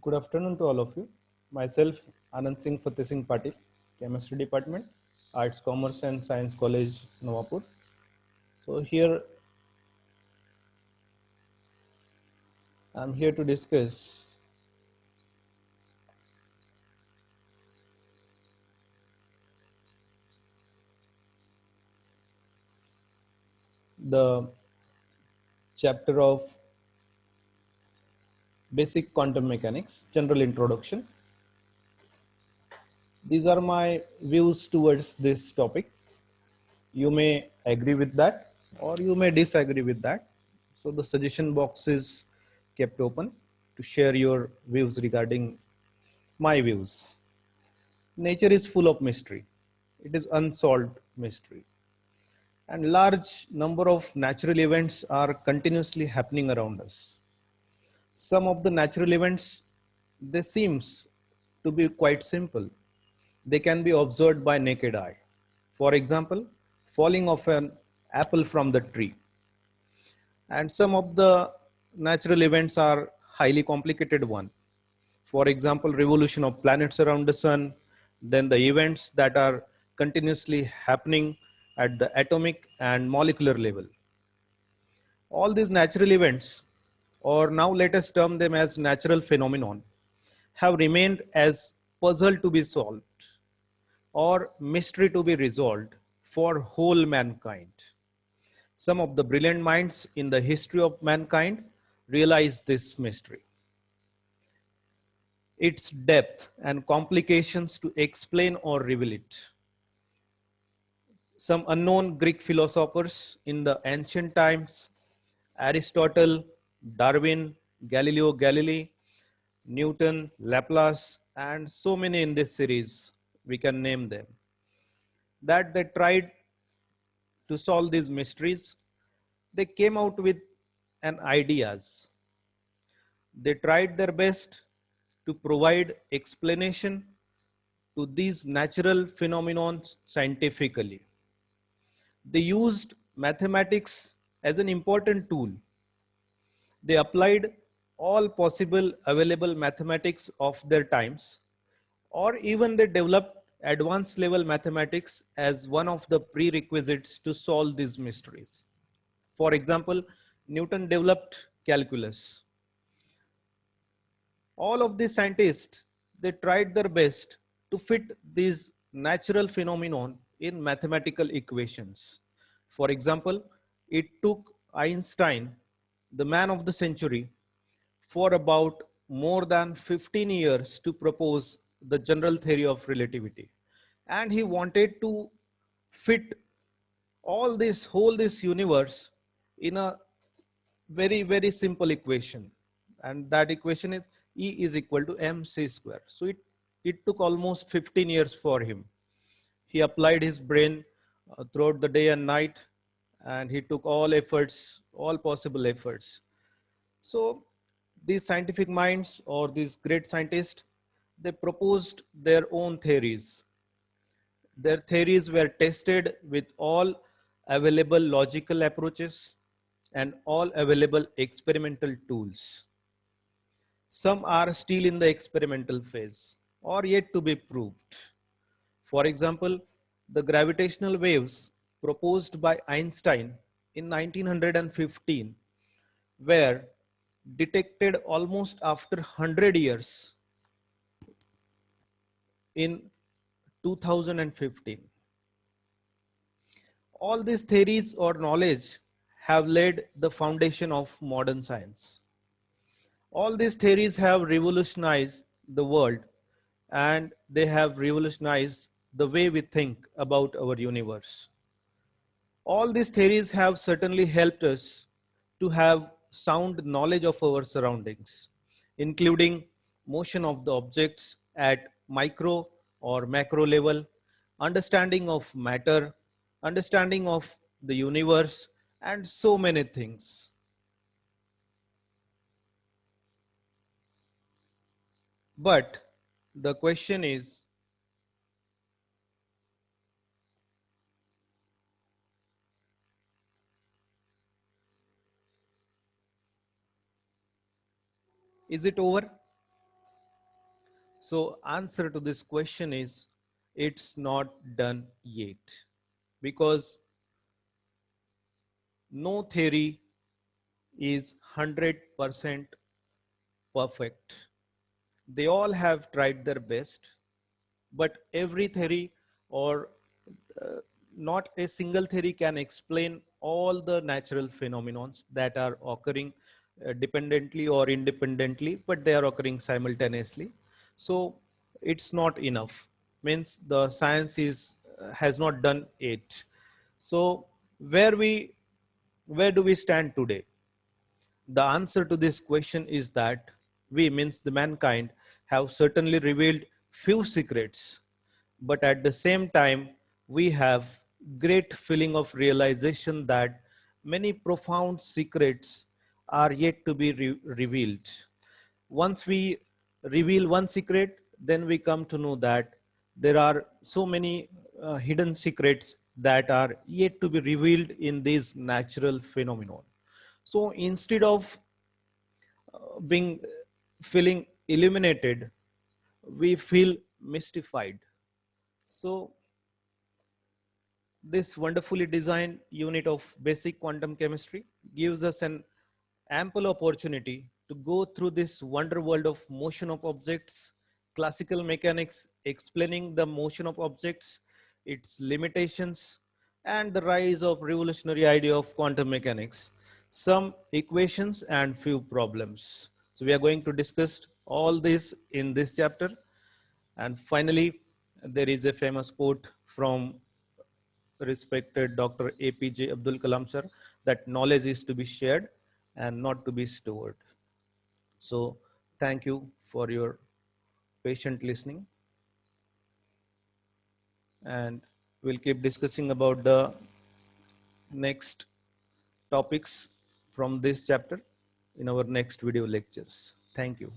Good afternoon to all of you. Myself, Anand Singh Fateh Singh Patil, Chemistry Department, Arts, Commerce and Science College, Nawapur. So here I'm here to discuss the chapter of Basic Quantum Mechanics, General Introduction. These are my views towards this topic. You may agree with that or you may disagree with that. So the suggestion box is kept open to share your views regarding my views. Nature is full of mystery. It is unsolved mystery. And large number of natural events are continuously happening around us. Some of the natural events, they seems to be quite simple. They can be observed by naked eye. For example, falling of an apple from the tree. And some of the natural events are highly complicated one. For example, revolution of planets around the sun, then the events that are continuously happening at the atomic and molecular level. All these natural events, or now let us term them as natural phenomenon, have remained as puzzle to be solved or mystery to be resolved for whole mankind. Some of the brilliant minds in the history of mankind realized this mystery, its depth and complications to explain or reveal it. Some unknown Greek philosophers in the ancient times, Aristotle, Darwin, Galileo Galilei, Newton, Laplace, and so many in this series, we can name them, that they tried to solve these mysteries. They came out with an ideas. They tried their best to provide explanation to these natural phenomena scientifically. They used mathematics as an important tool. They applied all possible available mathematics of their times, or even they developed advanced level mathematics as one of the prerequisites to solve these mysteries. For example, Newton developed calculus. All of these scientists, they tried their best to fit these natural phenomenon in mathematical equations. For example, it took Einstein, the man of the century, for about more than 15 years to propose the general theory of relativity. And he wanted to fit all this whole this universe in a very simple equation, and that equation is E is equal to mc square. So it took almost 15 years for him. He applied his brain throughout the day and night, and he took all efforts, all possible efforts. So these scientific minds or these great scientists, they proposed their own theories. Their theories were tested with all available logical approaches and all available experimental tools. Some are still in the experimental phase or yet to be proved. For example, the gravitational waves proposed by Einstein in 1915 were detected almost after 100 years in 2015. All these theories or knowledge have laid the foundation of modern science. All these theories have revolutionized the world, and they have revolutionized the way we think about our universe. All these theories have certainly helped us to have sound knowledge of our surroundings, including motion of the objects at micro or macro level, understanding of matter, understanding of the universe, and so many things. But the question is it over? So answer to this question is it's not done yet, because no theory is 100% perfect. They all have tried their best, but every theory or uh, not a single theory can explain all the natural phenomena that are occurring dependently or independently, but they are occurring simultaneously. So it's not enough. Means the science is has not done it. So where we where do we stand today? The answer to this question is that we, means the mankind, have certainly revealed few secrets, but at the same time we have great feeling of realization that many profound secrets are yet to be revealed. Once we reveal one secret, then we come to know that there are so many hidden secrets that are yet to be revealed in these natural phenomena. So instead of being feeling illuminated, we feel mystified. So this wonderfully designed unit of basic quantum chemistry gives us an ample opportunity to go through this wonder world of motion of objects, classical mechanics explaining the motion of objects, its limitations, and the rise of revolutionary idea of quantum mechanics, some equations and few problems. So we are going to discuss all this in this chapter. And finally, there is a famous quote from respected Dr. APJ Abdul Kalam sir, that knowledge is to be shared and not to be stored. So thank you for your patient listening, and we'll keep discussing about the next topics from this chapter in our next video lectures. Thank you.